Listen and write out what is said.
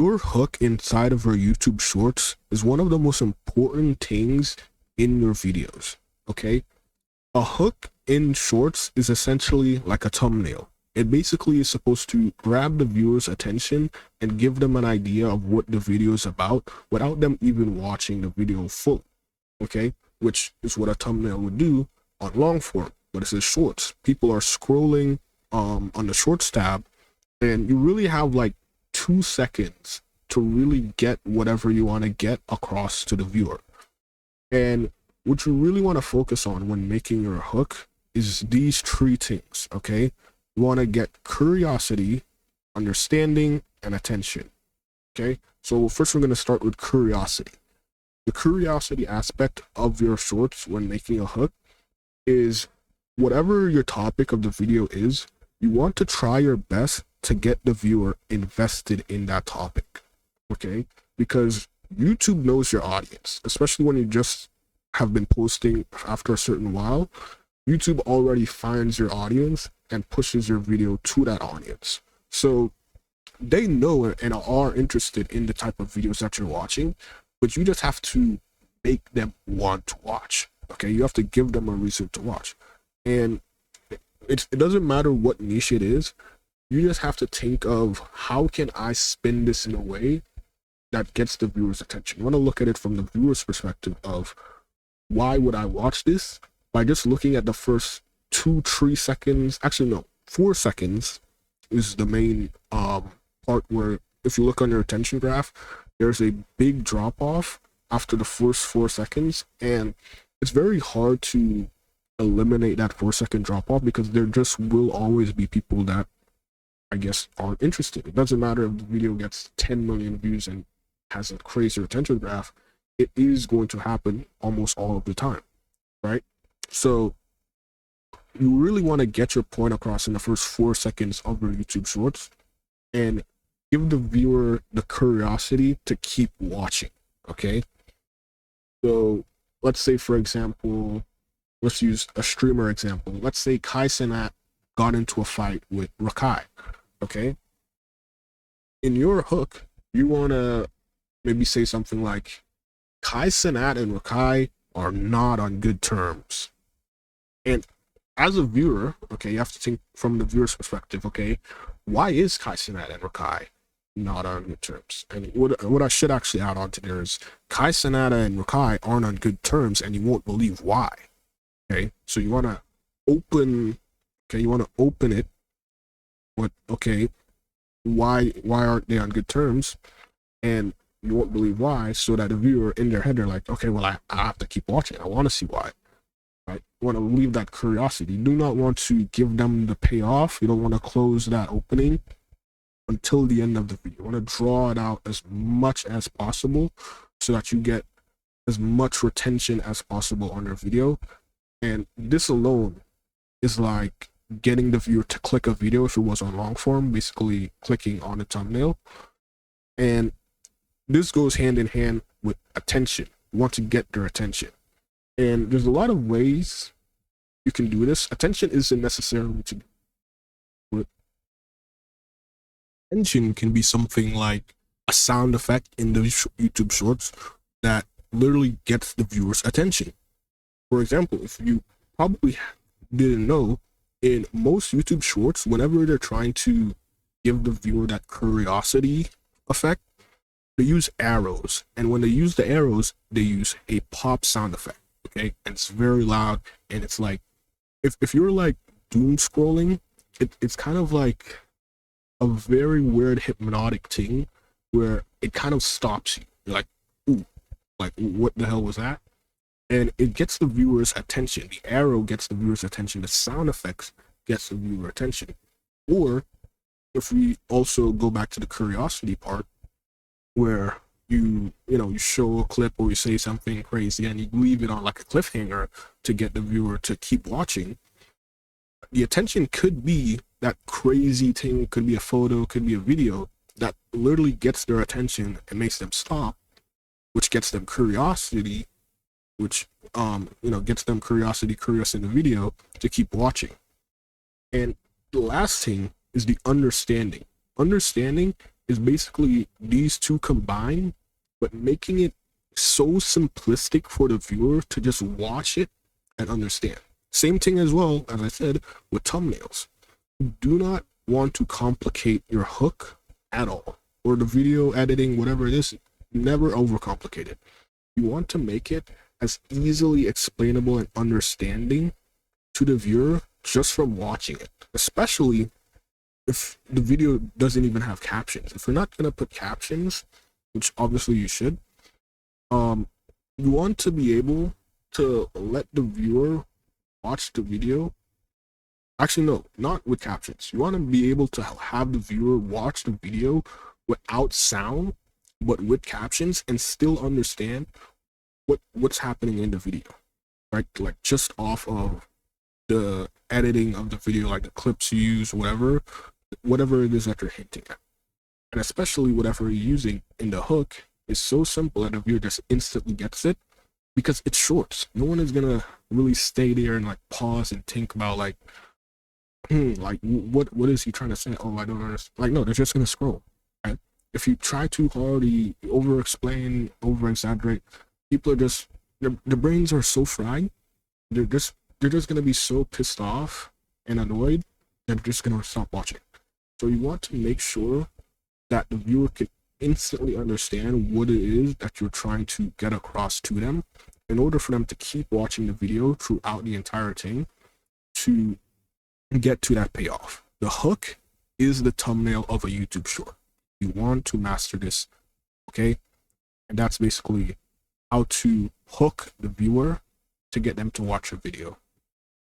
Your hook inside of your YouTube shorts is one of the most important things in your videos. Okay, a hook in shorts is essentially like a thumbnail. It basically is supposed to grab the viewer's attention and give them an idea of what the video is about without them even watching the video full. Okay, which is what a thumbnail would do on long form, but it's in shorts. People are scrolling on the shorts tab, and you really have like 2 seconds to really get whatever you want to get across to the viewer. And what you really want to focus on when making your hook is these three things. Okay, you want to get curiosity, understanding, and attention. Okay, so first we're going to start with curiosity. The curiosity aspect of your shorts when making a hook is whatever your topic of the video is, you want to try your best to get the viewer invested in that topic. Okay, because YouTube knows your audience, especially when you just have been posting after a certain while. YouTube already finds your audience and pushes your video to that audience. So they know and are interested in the type of videos that you're watching, but you just have to make them want to watch. Okay, you have to give them a reason to watch. And it doesn't matter what niche it is, you just have to think of how can I spin this in a way that gets the viewer's attention. You want to look at it from the viewer's perspective of why would I watch this? By just looking at the first 2-3 seconds, actually no, 4 seconds is the main part where if you look on your attention graph, there's a big drop off after the first 4 seconds, and it's very hard to eliminate that 4-second drop off because there just will always be people that I guess aren't interested. It doesn't matter if the video gets 10 million views and has a crazy retention graph, it is going to happen almost all of the time, right? So you really want to get your point across in the first 4 seconds of your YouTube shorts and give the viewer the curiosity to keep watching. Okay, so let's say, for example, let's use a streamer example. Let's say Kai Cenat got into a fight with Rakai. Okay, in your hook, you want to maybe say something like, Kai Cenat and Rakai are not on good terms. And as a viewer, okay, you have to think from the viewer's perspective. Okay, why is Kai Cenat and Rakai not on good terms? And what I should actually add on to there is Kai Cenat and Rakai aren't on good terms, and you won't believe why. Okay, so you want to open. Okay, you want to open it. What? Okay, why aren't they on good terms? And you won't believe why, so that the viewer in their head they're like, okay, well I have to keep watching. I want to see why. Right? You want to leave that curiosity. You do not want to give them the payoff. You don't want to close that opening until the end of the video. You want to draw it out as much as possible so that you get as much retention as possible on your video. And this alone is like getting the viewer to click a video if it was on long form, basically clicking on the thumbnail. And this goes hand in hand with attention. You want to get their attention. And there's a lot of ways you can do this. Attention isn't necessarily to do it. Attention can be something like a sound effect in the YouTube shorts that literally gets the viewer's attention. For example, if you probably didn't know, in most YouTube shorts, whenever they're trying to give the viewer that curiosity effect, they use arrows. And when they use the arrows, they use a pop sound effect. Okay, and it's very loud, and it's like if you're like doom scrolling, it's kind of like a very weird hypnotic thing where it kind of stops you. You're like, ooh, like what the hell was that? And it gets the viewer's attention. The arrow gets the viewer's attention. The sound effects gets the viewer attention. Or if we also go back to the curiosity part, where you show a clip or you say something crazy and you leave it on like a cliffhanger to get the viewer to keep watching, the attention could be that crazy thing. It could be a photo, could be a video that literally gets their attention and makes them stop, which gets them curiosity, which gets them curious in the video to keep watching. And the last thing is the understanding. Understanding is basically these two combined, but making it so simplistic for the viewer to just watch it and understand. Same thing as well, as I said, with thumbnails. You do not want to complicate your hook at all, or the video editing, whatever it is, never overcomplicate it. You want to make it as easily explainable and understanding to the viewer just from watching it, especially if the video doesn't even have captions. If you're not going to put captions, which obviously you should, you want to be able to let the viewer watch the video. Actually, no, not with captions. You want to be able to have the viewer watch the video without sound, but with captions, and still understand what's happening in the video, right? Like just off of the editing of the video, like the clips you use, whatever it is that you're hinting at. And especially whatever you're using in the hook is so simple that the viewer just instantly gets it, because it's shorts. No one is gonna really stay there and like pause and think about like, like what is he trying to say? Oh, I don't understand. Like, no, they're just gonna scroll. Right? If you try too hard, you over explain, over exaggerate, people are just their brains are so fried. They're just gonna be so pissed off and annoyed, they're just gonna stop watching. So you want to make sure that the viewer can instantly understand what it is that you're trying to get across to them, in order for them to keep watching the video throughout the entire thing to get to that payoff. The hook is the thumbnail of a YouTube short. You want to master this, okay? And that's basically how to hook the viewer to get them to watch a video.